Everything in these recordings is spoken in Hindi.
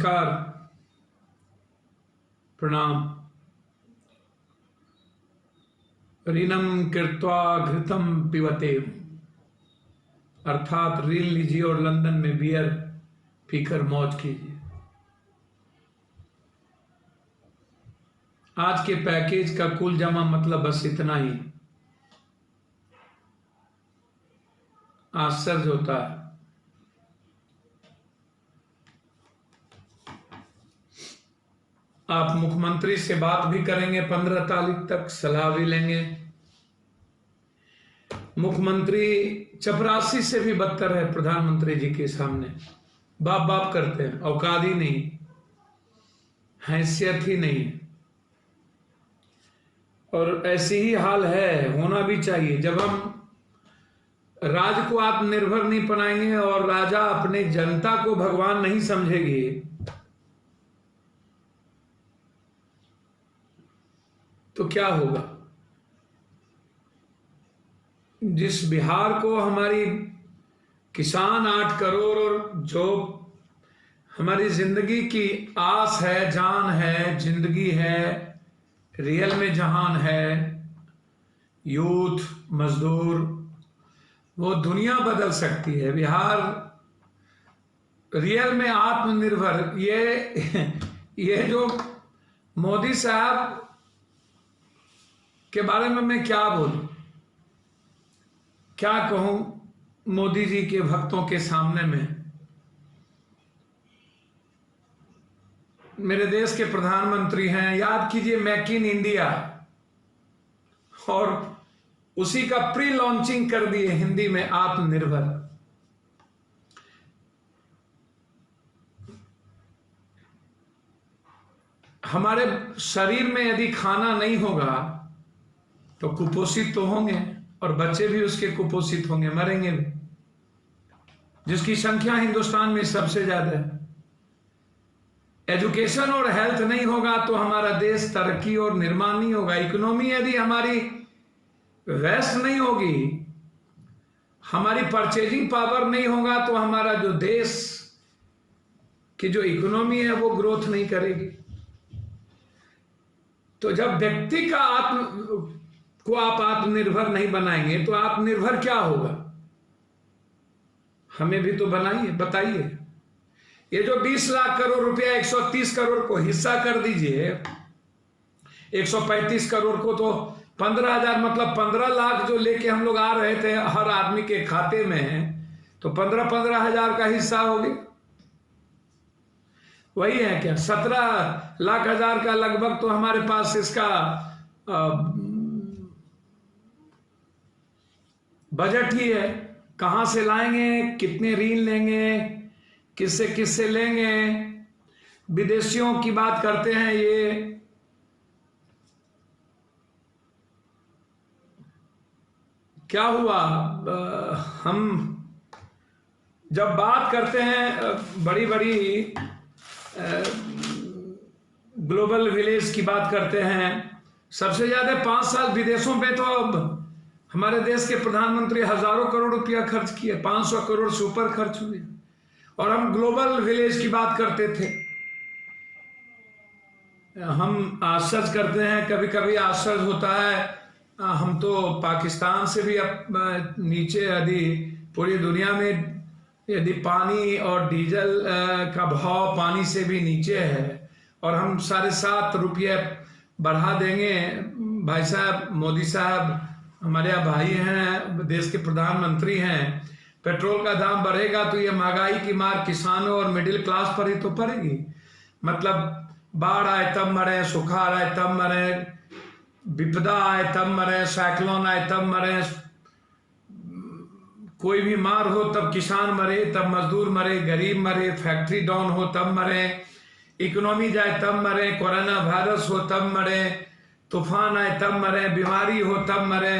नमस्कार, प्रणाम। ऋणम कृत्वा घृतम पिबते, अर्थात ऋण लीजिए और लंदन में बियर पीकर मौज कीजिए। आज के पैकेज का कुल जमा मतलब बस इतना ही। आश्चर्य होता है। आप मुख्यमंत्री से बात भी करेंगे 15 तारीख तक, सलाह भी लेंगे। मुख्यमंत्री चपरासी से भी बदतर है प्रधानमंत्री जी के सामने। बाप बाप करते हैं, औकात ही नहीं, हैसियत ही नहीं। और ऐसी ही हाल है, होना भी चाहिए। जब हम राज को आत्मनिर्भर नहीं बनाएंगे और राजा अपने जनता को भगवान नहीं समझेगी, तो क्या होगा। जिस बिहार को हमारी किसान 8 करोड़ और जो हमारी जिंदगी की आस है, जान है, जिंदगी है, रियल में जहान है, यूथ, मजदूर, वो दुनिया बदल सकती है। बिहार रियल में आत्मनिर्भर, ये जो मोदी साहब के बारे में मैं क्या बोलूं, क्या कहूं मोदी जी के भक्तों के सामने में। मेरे देश के प्रधानमंत्री हैं, याद कीजिए मेक इन इंडिया, और उसी का प्री लॉन्चिंग कर दिए हिंदी में आत्मनिर्भर। हमारे शरीर में यदि खाना नहीं होगा तो कुपोषित तो होंगे, और बच्चे भी उसके कुपोषित होंगे, मरेंगे भी, जिसकी संख्या हिंदुस्तान में सबसे ज्यादा है। एजुकेशन और हेल्थ नहीं होगा तो हमारा देश तरक्की और निर्माण नहीं होगा। इकोनॉमी यदि हमारी वेस्ट नहीं होगी, हमारी परचेजिंग पावर नहीं होगा, तो हमारा जो देश की जो इकोनॉमी है वो ग्रोथ नहीं करेगी। तो जब व्यक्ति का को आप आत्मनिर्भर नहीं बनाएंगे तो आत्मनिर्भर क्या होगा, हमें भी तो बनाइए, बताइए। ये जो 20 लाख करोड़ रुपया 130 करोड़ को हिस्सा कर दीजिए, 135 करोड़ को तो 15,000 मतलब 15 लाख जो लेके हम लोग आ रहे थे हर आदमी के खाते में, तो 15-15 हजार का हिस्सा हो गया। वही है क्या, 17 लाख हजार का लगभग तो हमारे पास इसका बजट ही है। कहां से लाएंगे, कितने ऋण लेंगे, किससे किससे लेंगे। विदेशियों की बात करते हैं, ये क्या हुआ। हम जब बात करते हैं बड़ी बड़ी ग्लोबल विलेज की बात करते हैं, सबसे ज्यादा 5 साल विदेशों पे तो अब हमारे देश के प्रधानमंत्री हजारों करोड़ रुपया खर्च किए, 500 करोड़ से ऊपर खर्च हुए, और हम ग्लोबल विलेज की बात करते थे। हम आश्चर्य करते हैं, कभी कभी आश्चर्य होता है। हम तो पाकिस्तान से भी नीचे, यदि पूरी दुनिया में यदि पानी और डीजल का भाव पानी से भी नीचे है, और हम 7.5 रुपये बढ़ा देंगे। भाई साहब, मोदी साहब हमारे यहाँ भाई हैं, देश के प्रधानमंत्री हैं। पेट्रोल का दाम बढ़ेगा तो ये महंगाई की मार किसानों और मिडिल क्लास पर ही तो पड़ेगी। मतलब बाढ़ आए तब मरे, सुखाड़ आए तब मरे, विपदा आए तब मरे, साइक्लोन आए तब मरे, कोई भी मार हो तब किसान मरे, तब मजदूर मरे, गरीब मरे, फैक्ट्री डाउन हो तब मरे, इकोनॉमी जाए तब मरे, कोरोना वायरस हो तब मरे, तूफान आए तब मरे, बीमारी हो तब मरे।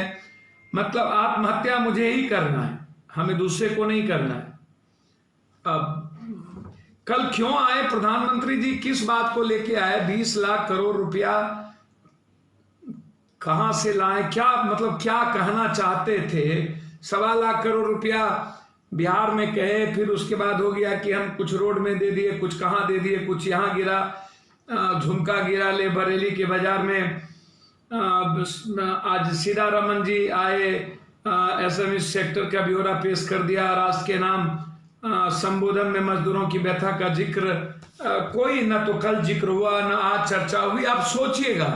मतलब आत्महत्या मुझे ही करना है, हमें दूसरे को नहीं करना है। अब कल क्यों आए प्रधानमंत्री जी, किस बात को लेके आए, 20 लाख करोड़ रुपया कहां से लाए, क्या मतलब क्या कहना चाहते थे। 1.25 लाख करोड़ रुपया बिहार में कहे, फिर उसके बाद हो गया कि हम कुछ रोड में दे दिए, कुछ कहाँ दे दिए, कुछ यहाँ गिरा, झुमका गिरा ले बरेली के बाजार में। आज सीतारमन जी आए, एसएमई सेक्टर का ब्यौरा पेश कर दिया, राष्ट्र के नाम संबोधन में मजदूरों की व्यथा का जिक्र कोई न तो कल जिक्र हुआ न आज चर्चा हुई। आप सोचिएगा,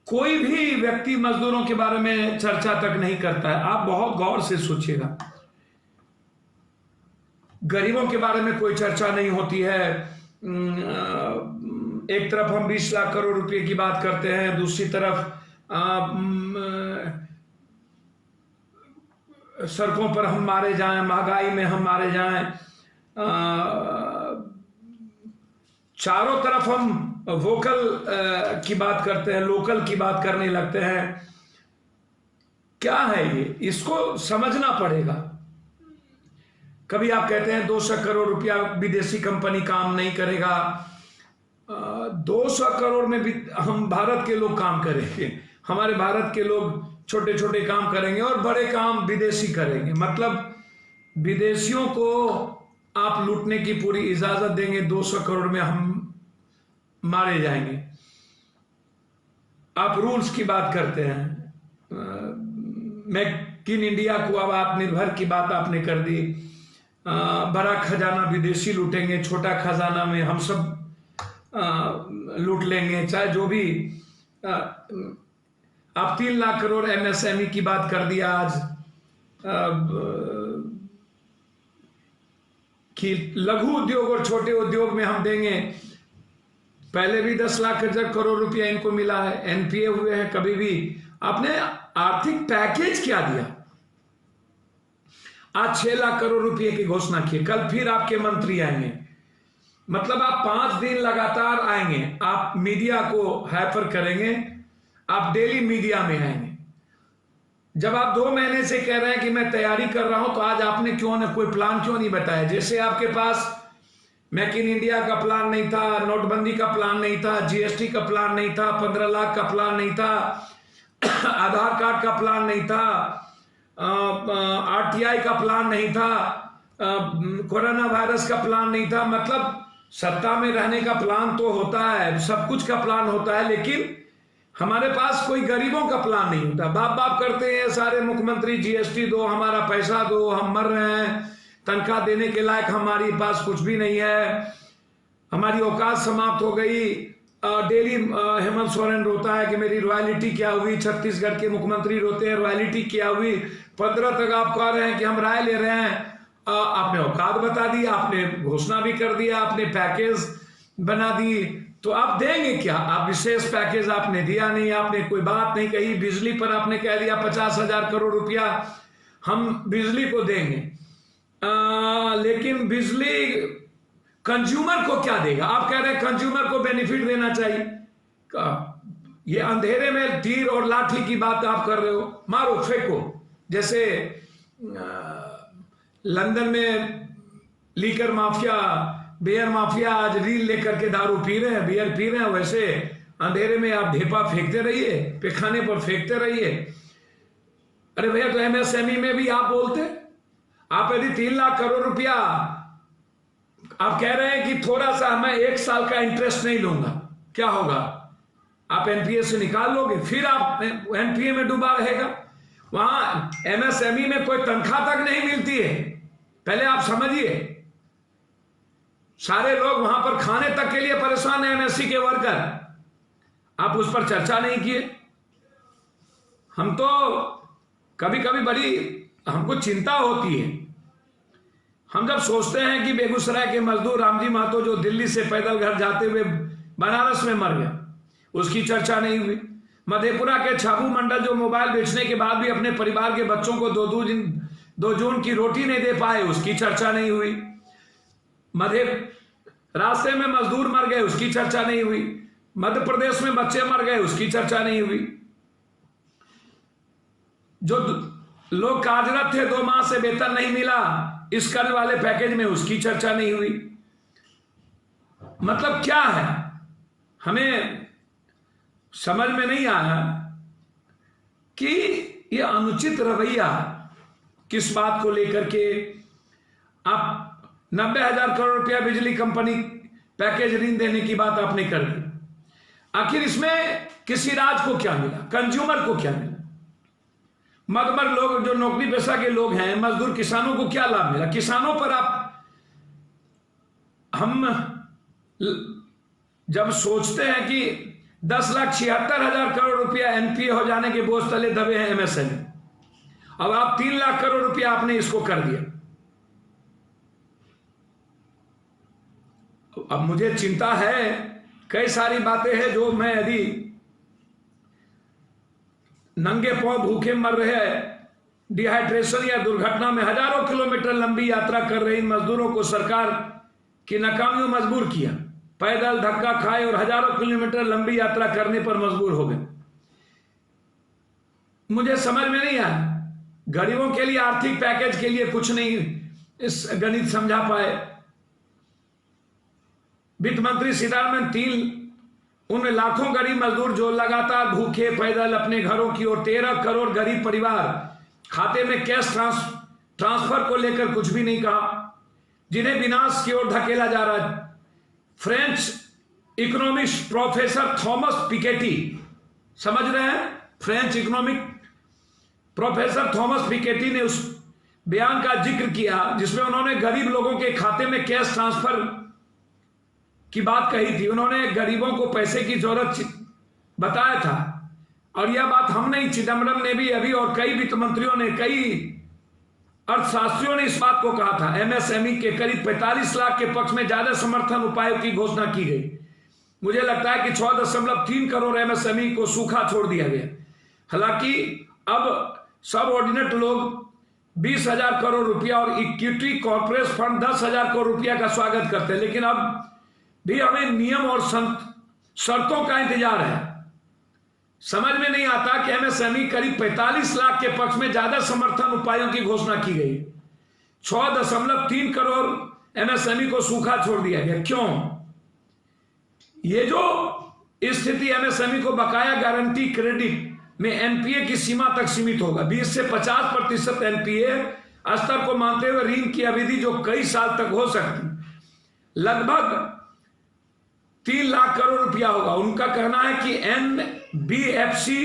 कोई भी व्यक्ति मजदूरों के बारे में चर्चा तक नहीं करता है। आप बहुत गौर से सोचिएगा, गरीबों के बारे में कोई चर्चा नहीं होती है। एक तरफ हम 20 लाख करोड़ रुपए की बात करते हैं, दूसरी तरफ सड़कों पर हम मारे जाएं, महंगाई में हम मारे जाएं, चारों तरफ हम वोकल की बात करते हैं, लोकल की बात करने लगते हैं। क्या है ये? इसको समझना पड़ेगा। कभी आप कहते हैं 200 करोड़ रुपया विदेशी कंपनी काम नहीं करेगा, 200 करोड़ में भी हम भारत के लोग काम करेंगे, हमारे भारत के लोग छोटे छोटे काम करेंगे और बड़े काम विदेशी करेंगे। मतलब विदेशियों को आप लूटने की पूरी इजाजत देंगे, 200 करोड़ में हम मारे जाएंगे। आप रूल्स की बात करते हैं, मेक इन इंडिया को अब आत्मनिर्भर की बात आपने कर दी। बड़ा खजाना विदेशी लूटेंगे, छोटा खजाना में हम सब लूट लेंगे, चाहे जो भी। आप 3 लाख करोड़ एमएसएमई की बात कर दिया आज, कि लघु उद्योग और छोटे उद्योग में हम देंगे। पहले भी 10 लाख करोड़ रुपया इनको मिला है, एनपीए हुए हैं। कभी भी आपने आर्थिक पैकेज क्या दिया? आज 6 लाख करोड़ रुपए की घोषणा की, कल फिर आपके मंत्री आएंगे। मतलब आप 5 दिन लगातार आएंगे, आप मीडिया को हाइपर करेंगे, आप डेली मीडिया में आएंगे। जब आप 2 महीने से कह रहे हैं कि मैं तैयारी कर रहा हूं, तो आज आपने क्यों ना कोई प्लान क्यों नहीं बताया? जैसे आपके पास मेक इन इंडिया का प्लान नहीं था, नोटबंदी का प्लान नहीं था, जीएसटी का प्लान नहीं था, 15 लाख का प्लान नहीं था, आधार कार्ड का प्लान नहीं था, आरटीआई का प्लान नहीं था, कोरोना वायरस का प्लान नहीं था। मतलब सत्ता में रहने का प्लान तो होता है, सब कुछ का प्लान होता है, लेकिन हमारे पास कोई गरीबों का प्लान नहीं होता। बाप बाप करते हैं सारे मुख्यमंत्री, जीएसटी दो, हमारा पैसा दो, हम मर रहे हैं, तनख्वाह देने के लायक हमारे पास कुछ भी नहीं है, हमारी औकात समाप्त हो गई। डेली हेमंत सोरेन रोता है कि मेरी रॉयल्टी क्या हुई, छत्तीसगढ़ के मुख्यमंत्री रोते हैं रॉयल्टी क्या हुई। 15 तक आप कह रहे हैं कि हम राय ले रहे हैं, आपने औकात बता दी, आपने घोषणा भी कर दिया, आपने पैकेज बना दी, तो आप देंगे क्या? आप विशेष पैकेज आपने दिया नहीं, आपने कोई बात नहीं कही। बिजली पर आपने कह दिया 50,000 करोड़ रुपया हम बिजली को देंगे, लेकिन बिजली कंज्यूमर को क्या देगा? आप कह रहे हैं कंज्यूमर को बेनिफिट देना चाहिए। ये अंधेरे में तीर और लाठी की बात आप कर रहे हो, मारो फेंको। जैसे लंदन में लीकर माफिया, बियर माफिया आज रील लेकर के दारू पी रहे हैं, बियर पी रहे हैं, वैसे अंधेरे में आप ढेपा फेंकते रहिए, पैखाने पर फेंकते रहिए। अरे भैया, तो एमएसएमई में भी आप बोलते, आप यदि 3 लाख करोड़ रुपया आप कह रहे हैं कि थोड़ा सा मैं 1 साल का इंटरेस्ट नहीं लूंगा, क्या होगा? आप एनपीए से निकाल लोगे, फिर आप एनपीए में डूबा रहेगा। वहां एमएसएमई में कोई तनख्वाह तक नहीं मिलती है, पहले आप समझिए। सारे लोग वहां पर खाने तक के लिए परेशान है, एमएससी के वर्कर। आप उस पर चर्चा नहीं किए। हम तो कभी कभी बड़ी हमको चिंता होती है। हम जब सोचते हैं कि बेगूसराय के मजदूर रामजी महतो जो दिल्ली से पैदल घर जाते हुए बनारस में मर गया, उसकी चर्चा नहीं हुई। मधेपुरा के छाबू मंडल जो मोबाइल बेचने के बाद भी अपने परिवार के बच्चों को 2 जून की रोटी नहीं दे पाए, उसकी चर्चा नहीं हुई। रास्ते में मजदूर मर गए, उसकी चर्चा नहीं हुई। मध्य प्रदेश में बच्चे मर गए, उसकी चर्चा नहीं हुई। जो लोग कार्यरत थे, 2 माह से वेतन नहीं मिला इस कर वाले पैकेज में, उसकी चर्चा नहीं हुई। मतलब क्या है? हमें समझ में नहीं आया कि ये अनुचित रवैया किस बात को लेकर के आप 90,000 करोड़ रुपया बिजली कंपनी पैकेज ऋण देने की बात आपने कर दी। आखिर इसमें किसी राज्य को क्या मिला, कंज्यूमर को क्या मिला? मध्यम लोग जो नौकरी पेशा के लोग हैं, मजदूर किसानों को क्या लाभ मिला? किसानों पर हम जब सोचते हैं कि 10,76,000 करोड़ रुपया एनपीए हो जाने के बोझ तले दबे हैं एमएसएमई, अब आप 3 लाख करोड़ रुपया आपने इसको कर दिया। अब मुझे चिंता है, कई सारी बातें हैं जो मैं यदि नंगे पांव भूखे मर रहे हैं, डिहाइड्रेशन या दुर्घटना में हजारों किलोमीटर लंबी यात्रा कर रहे इन मजदूरों को सरकार की नाकामियों मजबूर किया, पैदल धक्का खाए और हजारों किलोमीटर लंबी यात्रा करने पर मजबूर हो गए। मुझे समझ में नहीं आया, गरीबों के लिए आर्थिक पैकेज के लिए कुछ नहीं इस गणित समझा पाए। वित्त मंत्री सीतारमण उन लाखों गरीब मजदूर जो लगातार भूखे पैदल अपने घरों की ओर 13 करोड़ गरीब परिवार खाते में कैश ट्रांसफर को लेकर कुछ भी नहीं कहा, जिन्हें विनाश की ओर धकेला जा रहा है। French economist professor Thomas Piketty, समझ रहे हैं, French economic professor Thomas Piketty ने उस बयान का जिक्र किया जिसमें उन्होंने गरीब लोगों के खाते में कैश ट्रांसफर की बात कही थी। उन्होंने गरीबों को पैसे की जरूरत बताया था, और यह बात हम नहीं, चिदम्बरम ने भी अभी और कई वित्त मंत्रियों ने, कई अर्थशास्त्रियों ने इस बात को कहा था। एमएसएमई के करीब 45 लाख के पक्ष में ज्यादा समर्थन उपायों की घोषणा की गई। मुझे लगता है कि 6.3 करोड़ एमएसएमई को सूखा छोड़ दिया गया। हालांकि अब सब ऑर्डिनेट लोग 20,000 करोड़ रुपया और इक्विटी कॉर्पोरेट फंड 10,000 करोड़ रुपया का स्वागत करते हैं, लेकिन अब भी हमें नियम और शर्तों का इंतजार है। समझ में नहीं आता कि एमएसएमई करीब 45 लाख के पक्ष में ज्यादा समर्थन उपायों की घोषणा की गई, 6.3 करोड़ एमएसएमई को सूखा छोड़ दिया गया। क्यों? ये जो स्थिति एमएसएमई को बकाया गारंटी क्रेडिट में एनपीए की सीमा तक सीमित होगा। 20 से 50% एनपीए स्तर को मानते हुए ऋण की अवधि जो कई साल तक हो सकती, लगभग 3 लाख करोड़ रुपया होगा। उनका कहना है कि एनबीएफसी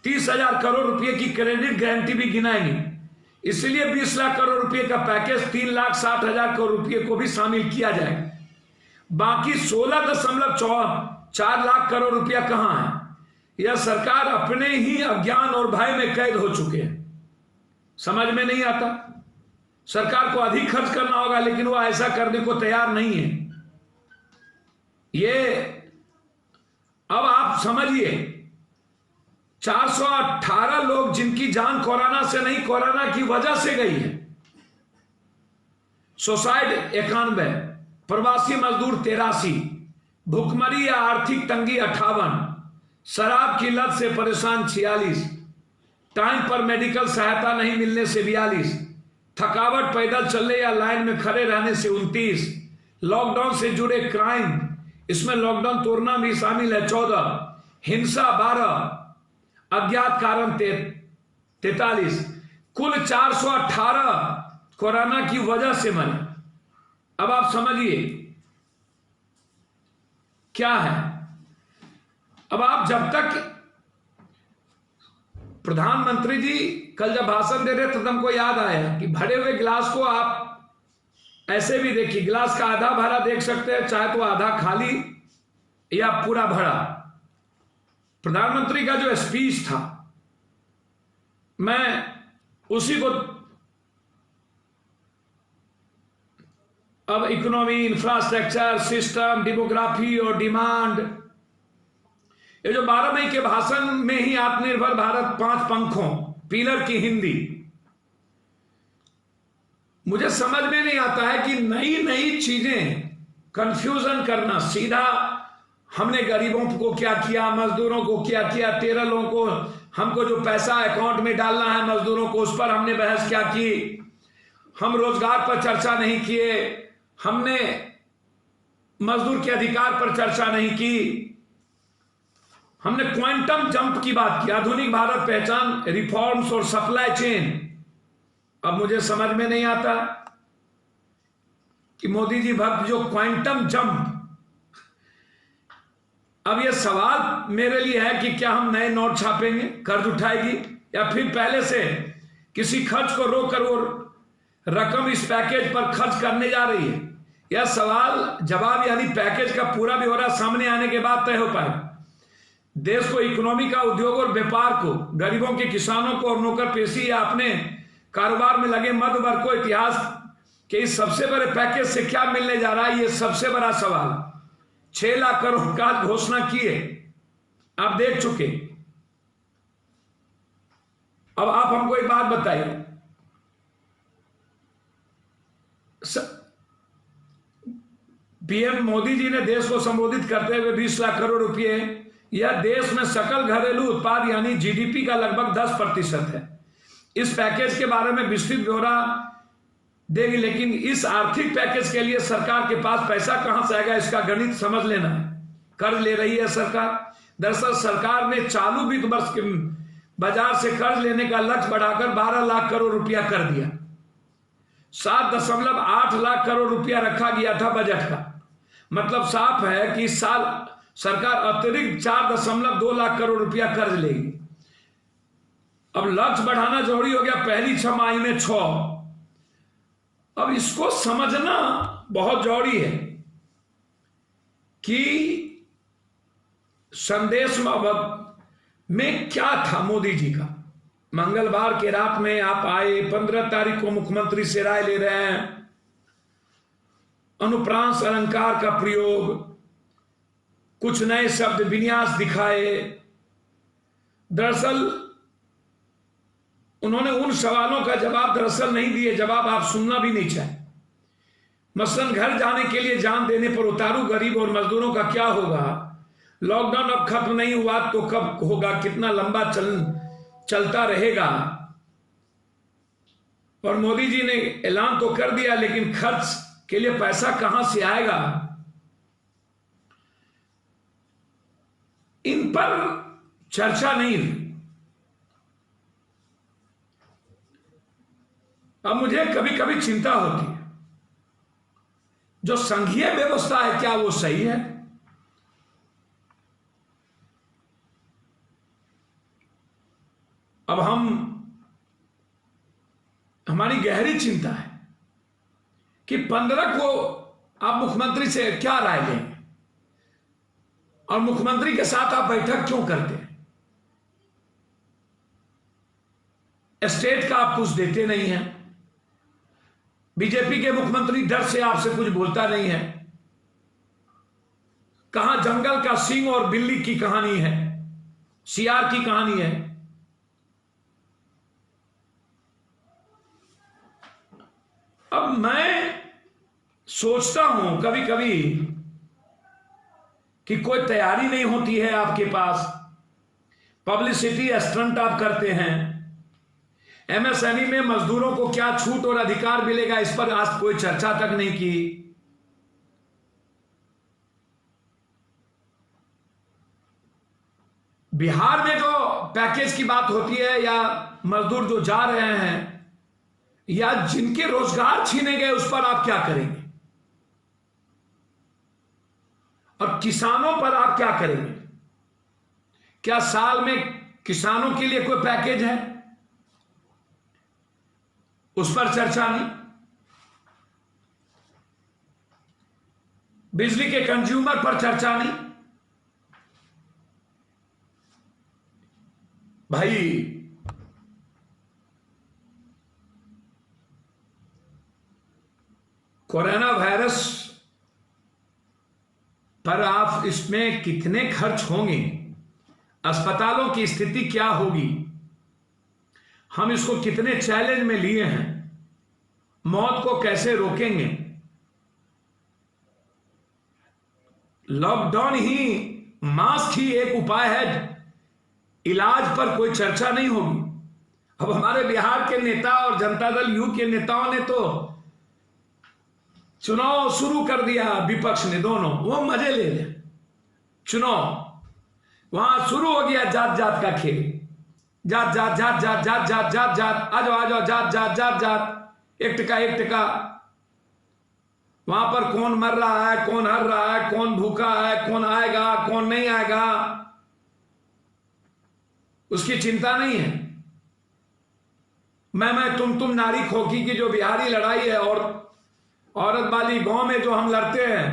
30,000 करोड़ रुपए की क्रेडिट गारंटी भी गिनाएंगे, इसलिए 20 लाख करोड़ रुपए का पैकेज 3,60,000 करोड़ रुपए को भी शामिल किया जाएगा। बाकी 16.4 लाख करोड़ रुपया कहां है? यह सरकार अपने ही अज्ञान और भय में कैद हो चुके हैं। समझ में नहीं आता, सरकार को अधिक खर्च करना होगा लेकिन वो ऐसा करने को तैयार नहीं है। ये अब आप समझिए, 418 लोग जिनकी जान कोरोना से नहीं, कोरोना की वजह से गई है। सुसाइड 91, प्रवासी मजदूर 83, भुखमरी या आर्थिक तंगी 58, शराब की लत से परेशान 46, टाइम पर मेडिकल सहायता नहीं मिलने से 42, थकावट पैदल चलने या लाइन में खड़े रहने से 29, लॉकडाउन से जुड़े क्राइम, इसमें लॉकडाउन तोड़ना भी शामिल है 14, हिंसा 12, अज्ञात कारण 43, कुल 418 कोरोना की वजह से मरे। अब आप समझिए क्या है। अब आप जब तक, प्रधानमंत्री जी कल जब भाषण दे रहे थे तो हमको याद आया कि भरे हुए गिलास को आप ऐसे भी देखिए, गिलास का आधा भरा देख सकते हैं, चाहे तो आधा खाली या पूरा भरा। प्रधानमंत्री का जो स्पीच था, मैं उसी को, अब इकोनॉमी, इंफ्रास्ट्रक्चर, सिस्टम, डेमोग्राफी और डिमांड, ये जो 12 मई के भाषण में ही आत्मनिर्भर भारत 5 पंखों पिलर की हिंदी, मुझे समझ में नहीं आता है कि नई नई चीजें कंफ्यूजन करना। सीधा हमने गरीबों को क्या किया, मजदूरों को क्या किया, 13 लोगों को, हमको जो पैसा अकाउंट में डालना है मजदूरों को, उस पर हमने बहस क्या की। हम रोजगार पर चर्चा नहीं किए, हमने मजदूर के अधिकार पर चर्चा नहीं की, हमने क्वांटम जंप की बात की, आधुनिक भारत पहचान, रिफॉर्म्स और सप्लाई चेन। अब मुझे समझ में नहीं आता कि मोदी जी भक्त जो क्वांटम जंप, अब ये सवाल मेरे लिए है कि क्या हम नए नोट छापेंगे, कर्ज उठाएगी, या फिर पहले से किसी खर्च को रोककर वो रकम इस पैकेज पर खर्च करने जा रही है। यह सवाल जवाब यानी पैकेज का पूरा ब्यौरा सामने आने के बाद तय हो पाए। देश को, इकोनॉमी का, उद्योग और व्यापार को, गरीबों के, किसानों को और नौकर पेशी या अपने कारोबार में लगे मध्य वर्ग को इतिहास के इस सबसे बड़े पैकेज से क्या मिलने जा रहा है, ये सबसे बड़ा सवाल। 6 लाख करोड़ का घोषणा किए, आप देख चुके। अब आप हमको एक बात बताइए, पीएम मोदी जी ने देश को संबोधित करते हुए 20 लाख करोड़ रुपए, यह देश में सकल घरेलू उत्पाद यानी जीडीपी का लगभग 10% है। इस पैकेज के बारे में विस्तृत ब्यौरा देगी, लेकिन इस आर्थिक पैकेज के लिए सरकार के पास पैसा कहां से आएगा, इसका गणित समझ लेना है। कर्ज ले रही है सरकार। दरअसल सरकार ने चालू वित्त वर्ष के बाजार से कर्ज लेने का लक्ष्य बढ़ाकर 12 लाख करोड़ रुपया कर दिया। 7.8 लाख करोड़ रुपया रखा गया था बजट का। मतलब साफ है कि इस साल सरकार अतिरिक्त 4.2 लाख करोड़ रुपया कर्ज लेगी। अब लक्ष्य बढ़ाना जरूरी हो गया, पहली छमाही में 6। अब इसको समझना बहुत जरूरी है कि संदेश में क्या था मोदी जी का। मंगलवार के रात में आप आए, 15 तारीख को मुख्यमंत्री से राय ले रहे हैं, अनुप्रांस अलंकार का प्रयोग, कुछ नए शब्द विन्यास दिखाए। दरअसल उन्होंने उन सवालों का जवाब दरअसल नहीं दिए, जवाब आप सुनना भी नहीं चाहे। मसलन घर जाने के लिए जान देने पर उतारू गरीब और मजदूरों का क्या होगा, लॉकडाउन अब खत्म नहीं हुआ तो कब होगा, कितना लंबा चलता रहेगा। और मोदी जी ने ऐलान तो कर दिया, लेकिन खर्च के लिए पैसा कहां से आएगा, इन पर चर्चा नहीं हुई। अब मुझे कभी कभी चिंता होती है, जो संघीय व्यवस्था है क्या वो सही है? अब हमारी गहरी चिंता है कि 15 को आप मुख्यमंत्री से क्या राय लेंगे, और मुख्यमंत्री के साथ आप बैठक क्यों करते हैं? स्टेट का आप कुछ देते नहीं हैं। बीजेपी के मुख्यमंत्री डर से आपसे कुछ बोलता नहीं है। कहां जंगल का सिंह और बिल्ली की कहानी है, सियार की कहानी है। अब मैं सोचता हूं कभी कभी कि कोई तैयारी नहीं होती है आपके पास, पब्लिसिटी स्टंट आप करते हैं। एमएसएमई में मजदूरों को क्या छूट और अधिकार मिलेगा, इस पर आज कोई चर्चा तक नहीं की। बिहार में जो पैकेज की बात होती है, या मजदूर जो जा रहे हैं, या जिनके रोजगार छीने गए, उस पर आप क्या करेंगे, और किसानों पर आप क्या करेंगे? क्या साल में किसानों के लिए कोई पैकेज है, उस पर चर्चा नहीं। बिजली के कंज्यूमर पर चर्चा नहीं। भाई कोरोना वायरस पर आप इसमें कितने खर्च होंगे, अस्पतालों की स्थिति क्या होगी, हम इसको कितने चैलेंज में लिए हैं, मौत को कैसे रोकेंगे। लॉकडाउन ही, मास्क ही एक उपाय है, इलाज पर कोई चर्चा नहीं होगी। अब हमारे बिहार के नेता और जनता दल यू के नेताओं ने तो चुनाव शुरू कर दिया, विपक्ष ने, दोनों वो मजे ले ले। चुनाव वहां शुरू हो गया, जात जात का खेल, जात जात जात जात जात जात जात जात, आ जाओ जात जात जात जात, 1 टका 1 टका। वहां पर कौन मर रहा है, कौन हर रहा है, कौन भूखा है, कौन आएगा, कौन नहीं आएगा, उसकी चिंता नहीं है। मैं तुम नारी खोखी की जो बिहारी लड़ाई है और औरत वाली गांव में जो हम लड़ते हैं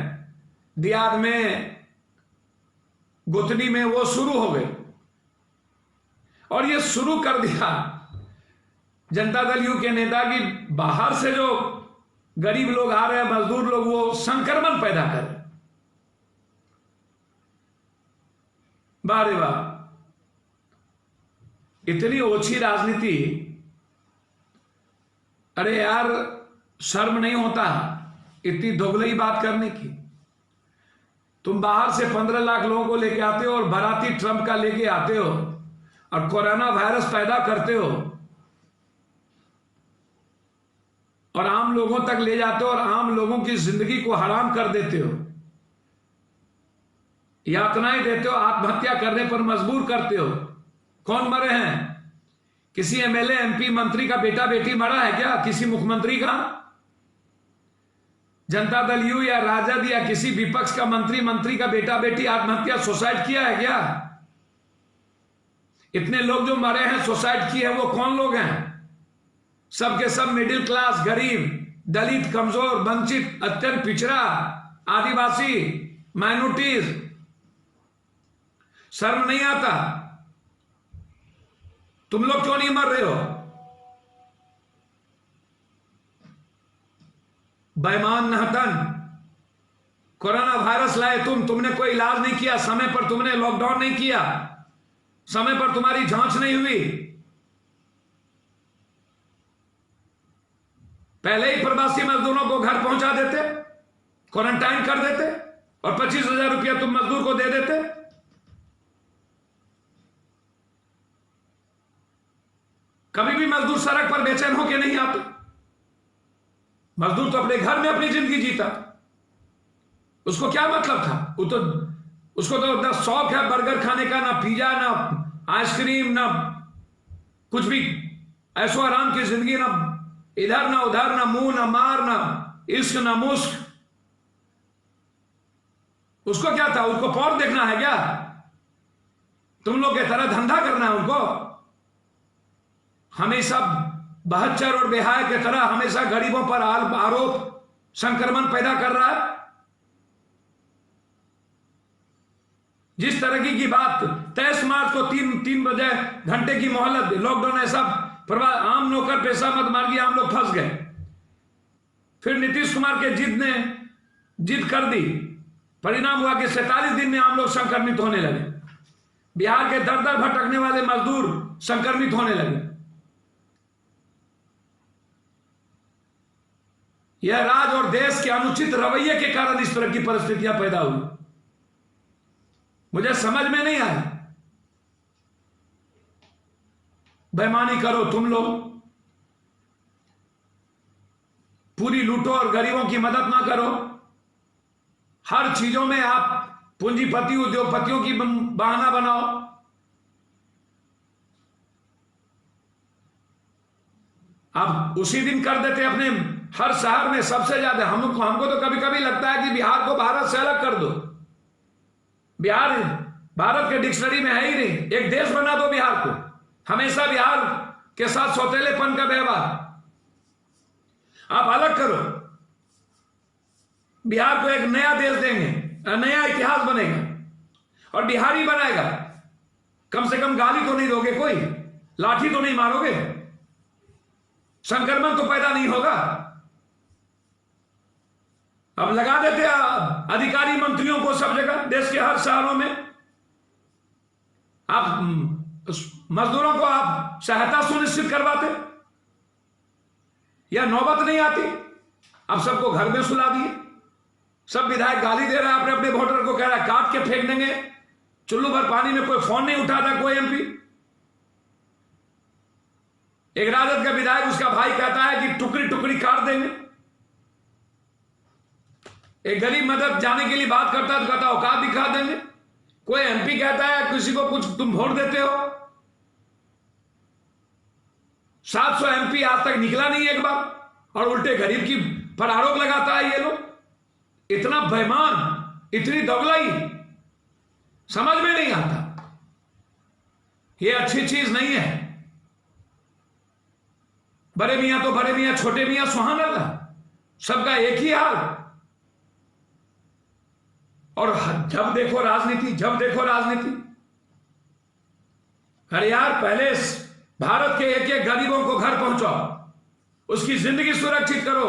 दियाद में, गुथनी में, वो शुरू हो गई। और ये शुरू कर दिया जनता दल यू के नेता की बाहर से जो गरीब लोग आ रहे हैं, मजदूर लोग, वो संक्रमण पैदा कर रहे। वाह रे वाह, इतनी ओछी राजनीति। अरे यार, शर्म नहीं होता इतनी दोगलई बात करने की? तुम बाहर से 15 लाख लोगों को लेके आते हो और बाराती ट्रंप का लेके आते हो और कोरोना वायरस पैदा करते हो और आम लोगों तक ले जाते हो और आम लोगों की जिंदगी को हराम कर देते हो, यातनाएं देते हो, आत्महत्या करने पर मजबूर करते हो। कौन मरे हैं? किसी एमएलए, एमपी, मंत्री का बेटा बेटी मरा है क्या? किसी मुख्यमंत्री का? जनता दल यू या राजद या किसी विपक्ष का मंत्री का बेटा बेटी आत्महत्या, सुसाइड किया है क्या? इतने लोग जो मरे हैं, सुसाइड किए हैं, वो कौन लोग हैं? सबके सब मिडिल क्लास, गरीब, दलित, कमजोर, वंचित, अत्यंत पिछड़ा, आदिवासी, माइनॉरिटीज। शर्म नहीं आता? तुम लोग क्यों नहीं मर रहे हो? बेईमान नहतन, कोरोना वायरस लाए तुमने कोई इलाज नहीं किया, समय पर तुमने लॉकडाउन नहीं किया, समय पर तुम्हारी जांच नहीं हुई। पहले ही प्रवासी मजदूरों को घर पहुंचा देते, क्वारंटाइन कर देते और 25,000 रुपया तुम मजदूर को दे देते। कभी भी मजदूर सड़क पर बेचैन होके नहीं आते। मजदूर तो अपने घर में अपनी जिंदगी जीता, उसको क्या मतलब था? उसको तो ना शौक है बर्गर खाने का, ना पिज्जा, ना आइसक्रीम, ना कुछ भी, ऐशो आराम की जिंदगी, ना इधर ना उधर, ना मुंह ना मार, ना इश्क ना मुश्क। उसको क्या था? उसको पौर देखना है क्या? तुम लोग की तरह धंधा करना है उनको? हमेशा बहत्तर और बेहाय की तरह हमेशा गरीबों पर आरोप, संक्रमण पैदा कर रहा है। जिस तरह की बात 23 मार्च को 3 बजे घंटे की मोहलत, लॉकडाउन, ऐसा आम नौकर पेशा मत मार्गी, आम लोग फंस गए। फिर नीतीश कुमार के जिद कर दी, परिणाम हुआ कि 47 दिन में आम लोग संक्रमित होने लगे। बिहार के दर दर भटकने वाले मजदूर संक्रमित होने लगे। यह राज्य और देश के अनुचित रवैये के कारण इस तरह की परिस्थितियां पैदा हुई। मुझे समझ में नहीं आया। बेईमानी करो तुम लोग, पूरी लूटो और गरीबों की मदद ना करो। हर चीजों में आप पूंजीपति, उद्योगपतियों की बहाना बनाओ। आप उसी दिन कर देते अपने हर शहर में सबसे ज्यादा। हमको तो कभी कभी लगता है कि बिहार को भारत से अलग कर दो। बिहार भारत के डिक्शनरी में है ही नहीं, एक देश बना दो बिहार को। हमेशा बिहार के साथ सौतेलेपन का व्यवहार आप अलग करो। बिहार को एक नया देश देंगे, नया इतिहास बनेगा और बिहारी बनाएगा। कम से कम गाली तो नहीं दोगे, कोई लाठी तो नहीं मारोगे, संक्रमण तो पैदा नहीं होगा। अब लगा देते अधिकारी मंत्रियों को सब जगह, देश के हर शहरों में। आप मजदूरों को आप सहायता सुनिश्चित करवाते, या नौबत नहीं आती। अब सबको घर में सुला दिए। सब विधायक गाली दे रहा है अपने अपने वोटर को, कह रहा है काट के फेंक देंगे। चुल्लू भर पानी में कोई फोन नहीं उठाता कोई एमपी। एक राजद का विधायक, उसका भाई कहता है कि टुकड़ी टुकड़ी काट देंगे। एक गरीब मदद जाने के लिए बात करता है तो कहता औकात दिखा देंगे। कोई एमपी कहता है किसी को कुछ, तुम वोट देते हो। 700 एमपी आज तक निकला नहीं एक बार, और उल्टे गरीब की पर आरोप लगाता है ये लोग। इतना बेईमान, इतनी दोगलाई, समझ में नहीं आता। ये अच्छी चीज नहीं है। बड़े मियां तो बड़े मियां, छोटे मियां सुभान अल्लाह, सबका एक ही हाल। और जब देखो राजनीति, जब देखो राजनीति। अरे यार, पहले भारत के एक एक गरीबों को घर पहुंचाओ, उसकी जिंदगी सुरक्षित करो।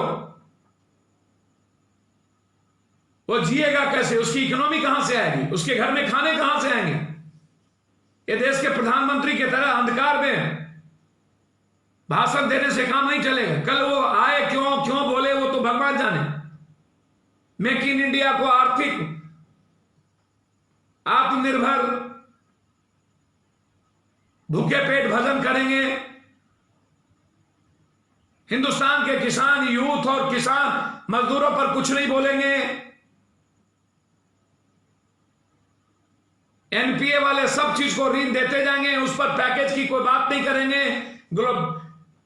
वो जिएगा कैसे? उसकी इकोनॉमी कहां से आएगी? उसके घर में खाने कहां से आएंगे? ये देश के प्रधानमंत्री की तरह अंधकार में भाषण देने से काम नहीं चलेगा। कल वो आए क्यों बोले, वो तो भगवान जाने। मेक इन इंडिया को आर्थिक आत्मनिर्भर, भूखे पेट भजन करेंगे। हिंदुस्तान के किसान, यूथ और किसान मजदूरों पर कुछ नहीं बोलेंगे। एनपीए वाले सब चीज को ऋण देते जाएंगे, उस पर पैकेज की कोई बात नहीं करेंगे।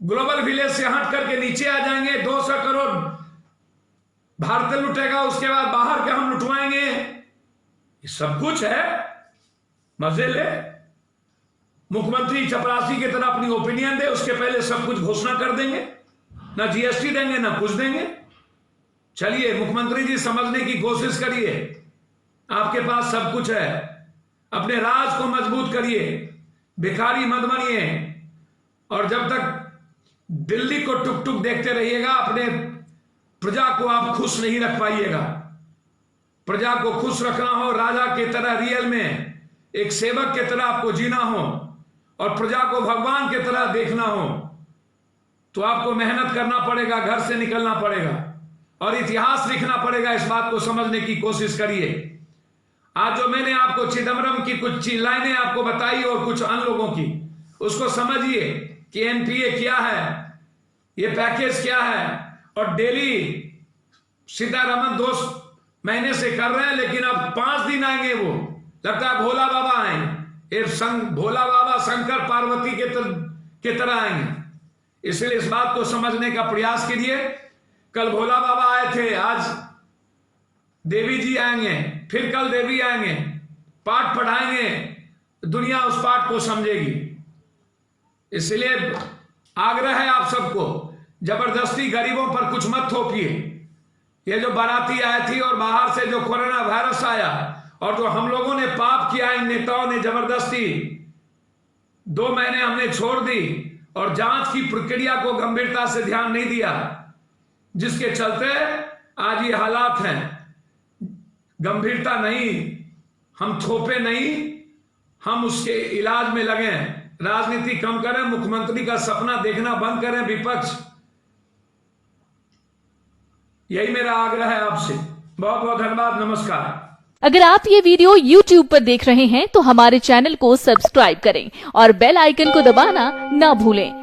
ग्लोबल विलेज से हट करके नीचे आ जाएंगे। 200 करोड़ भारत लुटेगा, उसके बाद बाहर के हम लुटवाएंगे। ये सब कुछ है, मजे ले। मुख्यमंत्री चपरासी की तरह अपनी ओपिनियन दे, उसके पहले सब कुछ घोषणा कर देंगे। ना जीएसटी देंगे, ना कुछ देंगे। चलिए मुख्यमंत्री जी, समझने की कोशिश करिए, आपके पास सब कुछ है। अपने राज को मजबूत करिए, भिखारी मत बनिए। और जब तक दिल्ली को टुक टुक देखते रहिएगा, अपने प्रजा को आप खुश नहीं रख पाइएगा। प्रजा को खुश रखना हो, राजा की तरह रियल में एक सेवक की तरह आपको जीना हो, और प्रजा को भगवान की तरह देखना हो, तो आपको मेहनत करना पड़ेगा, घर से निकलना पड़ेगा और इतिहास लिखना पड़ेगा। इस बात को समझने की कोशिश करिए। आज जो मैंने आपको चिदम्बरम की कुछ लाइनें आपको बताई और कुछ अन्य लोगों की, उसको समझिए कि एनपीए क्या है, ये पैकेज क्या है। और डेली सीतारमन 2 महीने से कर रहे हैं, लेकिन अब 5 दिन आएंगे। वो लगता है भोला बाबा आएंगे, भोला बाबा शंकर पार्वती के तरह आएंगे। इसलिए इस बात को समझने का प्रयास कीजिए। कल भोला बाबा आए थे, आज देवी जी आएंगे, फिर कल देवी आएंगे, पाठ पढ़ाएंगे, दुनिया उस पाठ को समझेगी। इसलिए आग्रह है आप सबको, जबरदस्ती गरीबों पर कुछ मत थोपिए। ये जो बाराती आई थी और बाहर से जो कोरोना वायरस आया, और जो हम लोगों ने पाप किया, इन नेताओं ने जबरदस्ती 2 महीने हमने छोड़ दी और जांच की प्रक्रिया को गंभीरता से ध्यान नहीं दिया, जिसके चलते आज ये हालात हैं। गंभीरता नहीं, हम थोपे नहीं, हम उसके इलाज में लगे। राजनीति कम करें, मुख्यमंत्री का सपना देखना बंद करें विपक्ष। यही मेरा आग्रह है आपसे। बहुत बहुत धन्यवाद, नमस्कार। अगर आप ये वीडियो YouTube पर देख रहे हैं तो हमारे चैनल को सब्सक्राइब करें और बेल आइकन को दबाना ना भूलें।